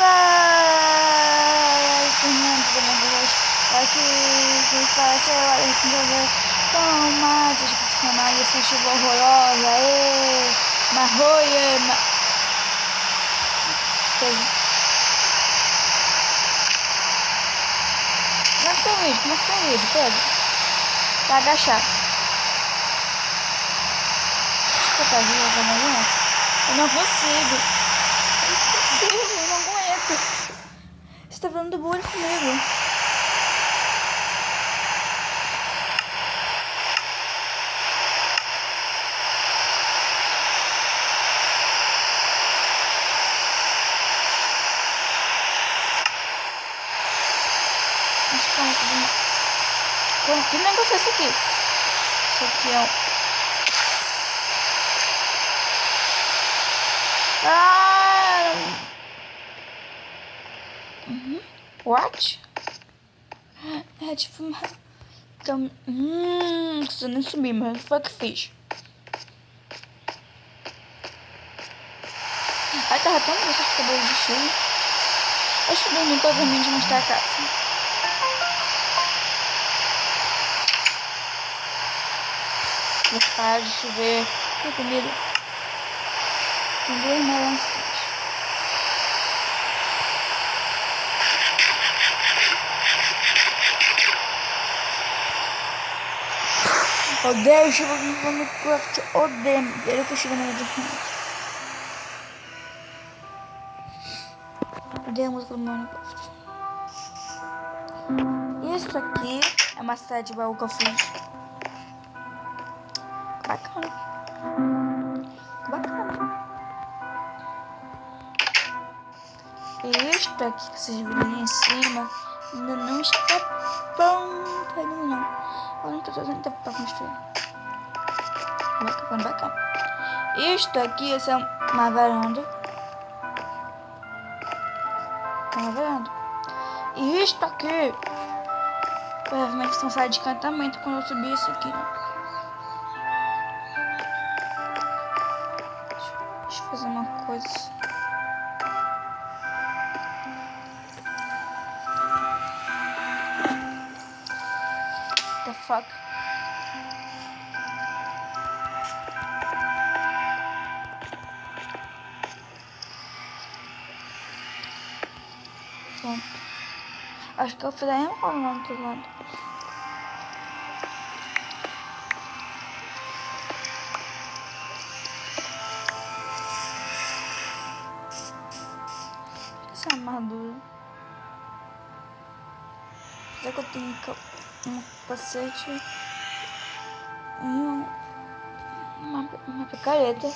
Fala, Fernando, aqui quem fala, sei lá, resolveu tomar de canal e essa chuva horrorosa, marroia, começa o vídeo, Pedro, tá agachado, eu não consigo, eu não aguento, você tá falando bullying comigo. Que negócio é esse aqui? Isso aqui é What? É tipo uma... Então... Preciso nem subir, mas foi o que fiz. Ai, tava tão bom esse cabelo de chuva. Acho que dormi pra dormir de mostrar a casa. Vou parar de chover. Tem comida. Tem 2 melancias. Odeio chuva no Minecraft. Odeio. Eu que chuva no Minecraft. Odeio a música do Minecraft. Isso aqui é uma cidade de baú que eu fiz. Bacana. E isto aqui que vocês viram ali em cima ainda não está pronto ainda não. Eu não tô fazendo tempo pra construir. Bacana. Isto aqui é uma varanda. E isto aqui provavelmente são salas de encantamento quando eu subir isso aqui, né? Deixa eu fazer uma coisa. The fuck? Pronto. Acho que eu fiz a mesma coisa lá do outro lado. Essa armadura. Será que eu tenho um capacete e uma picareta?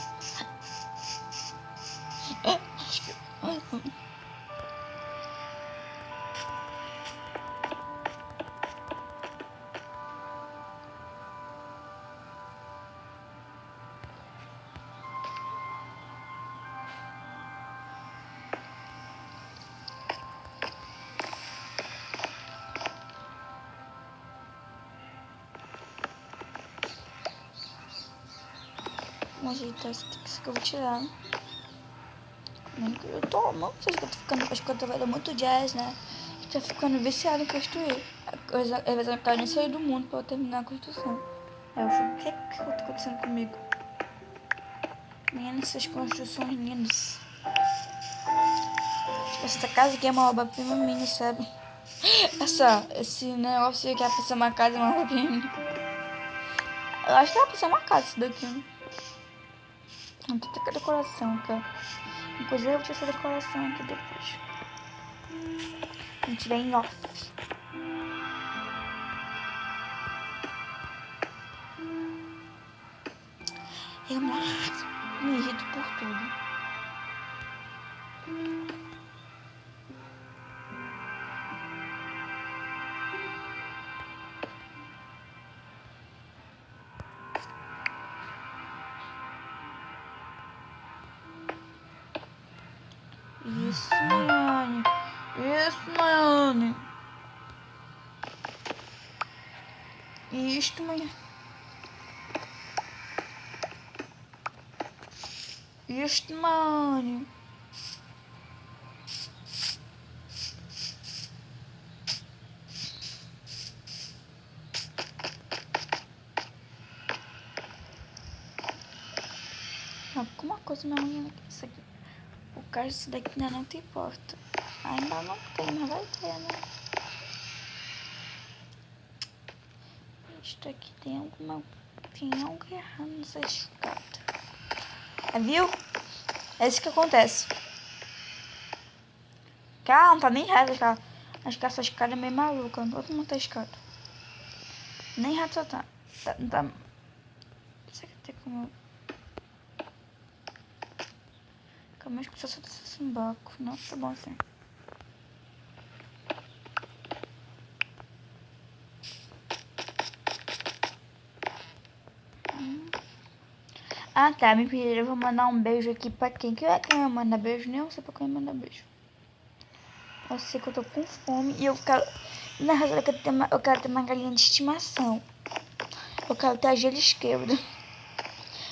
Vamos ajeitar isso que eu vou tirar. Eu tô, não sei se eu tô ficando, acho que eu tô vendo muito jazz, né? Tô ficando viciado em construir. Às vezes eu quero nem sair do mundo pra eu terminar a construção. Aí eu fico, o que tá acontecendo comigo? Menina, essas construções lindas. Tipo, essa casa aqui é uma obra-prima minha, sabe? Esse negócio aqui é pra ser uma casa, é uma obra-prima minha. Eu acho que é pra ser uma casa isso daqui, né? Não tem até decoração, cara. Inclusive eu vou tirar essa decoração aqui depois. A gente vem em off. Eu me irrito por tudo. Isso, Nayane. Isso, Nayane. Isto, Nayane. Isto, Nayane. porta não. Isso aqui. O caso disso daqui ainda não tem porta. Ainda não tem, mas vai ter, né? Isto aqui tem alguma... Tem algo errado nessa escada. Viu? É isso que acontece. Calma, não tá nem reta a escada. Acho que essa escada é meio maluca. Todo mundo tá escada. Nem rato tá. Não tá... Será que tem como... Calma, acho que só desse embaco. Não, tá bom assim. Ah tá, me pediram, eu vou mandar um beijo aqui pra quem? Quem é que vai mandar beijo? Nem eu sei pra quem mandar beijo. Eu sei que eu tô com fome e eu quero... Na verdade, eu quero ter uma galinha de estimação. Eu quero ter a gelo esquerda.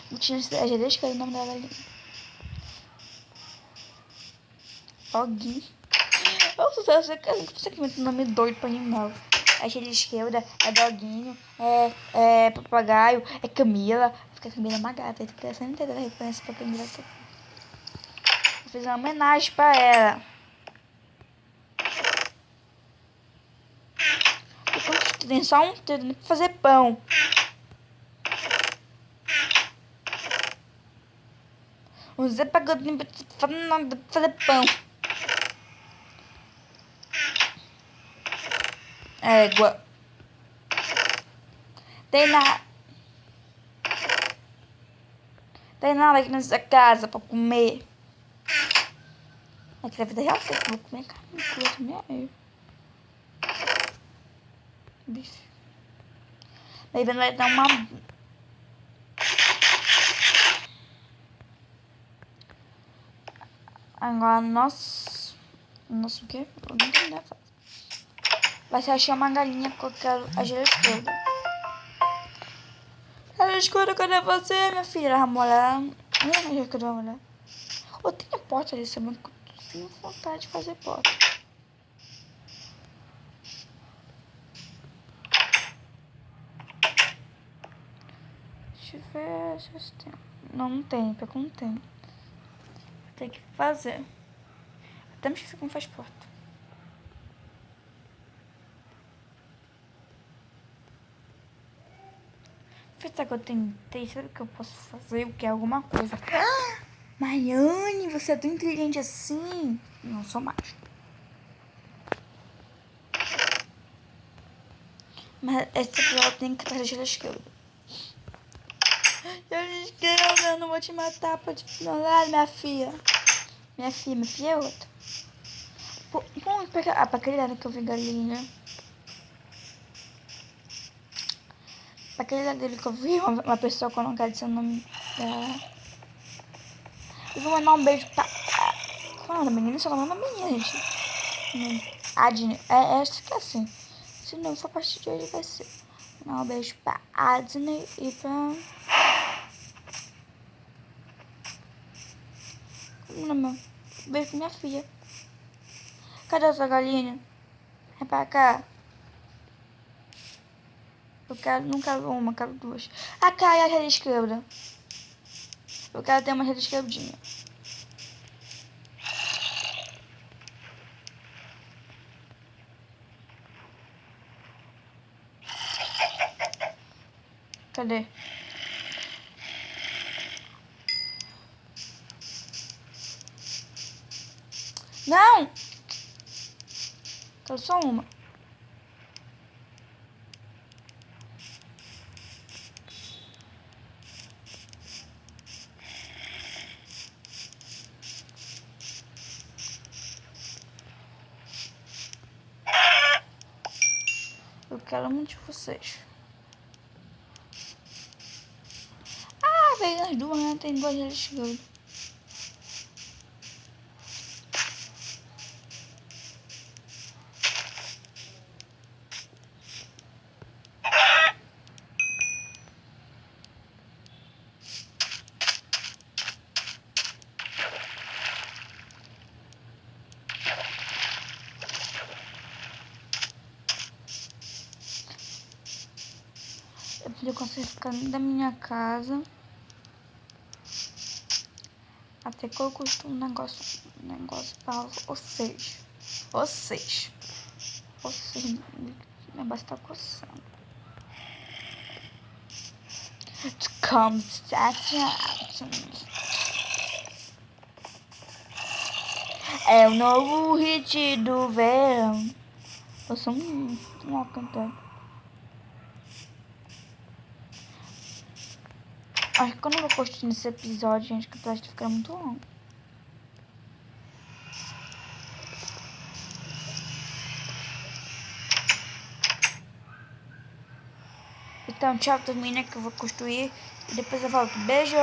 Eu tinha a gelo esquerda, o nome da galinha. Doguinho. Eu sei que é um nome doido pra animal. A gelo esquerda, é doguinho, é papagaio, é Camila. Porque a Camila é uma gata, você não entendeu a referência pra Camila. Eu fiz uma homenagem pra ela. Tem só um dedo pra fazer pão. Usei pra fazer pão. Égua. Tem nada aqui nessa casa pra comer. Aqui na vida real, eu vou comer carne crua também. Bicho. Daí vai dar uma... Agora, nosso o quê? Eu não entendi. Vai ser achar uma galinha com a gelo esquerda. A escura, cadê você, minha filha? A mulher... Não é cadê a mulher? Ou tem a porta ali, sabe? Eu tenho vontade de fazer porta. Deixa eu ver se tem. Não tem, porque não tem. Tem que fazer. Até me esqueci como faz porta. Será que eu tentei? Sabe o que eu posso fazer? O que é alguma coisa? Ah! Mariane, você é tão inteligente assim? Não sou mais. Mas essa pessoa tem que trazer a esquerda. Esquerda, eu não vou te matar, pode ir do meu lado, minha filha. Minha filha é outra. Pra aquele lado que eu vi galinha. Pra aquele lado dele que eu vi uma pessoa que eu não quero dizer o nome dela. Eu vou mandar um beijo pra... Qual é o nome da menina? Só o nome da menina, gente. Adne. Essa que é assim. Se não for a partir de hoje, vai ser. Mandar um beijo pra Adne e pra... Um beijo pra minha filha. Cadê essa galinha? Vem pra cá. Não quero uma, quero duas. A cá é a rede esquerda. Eu quero ter uma rede esquerdinha. Cadê? Não! Quero só uma. Eu quero muito de vocês. Ah, veio as duas, né? Tem duas redes esquerdas. Eu podia conseguir ficar dentro da minha casa. Até que eu custo um negócio pra vocês. Vocês. O negócio tá coçando. Come é o novo hit do verão. Eu sou muito mal cantando. Acho que eu não vou postar nesse episódio, gente, que o episódio tá ficando muito longo. Então, tchau, termina que eu vou construir e depois eu volto. Beijo!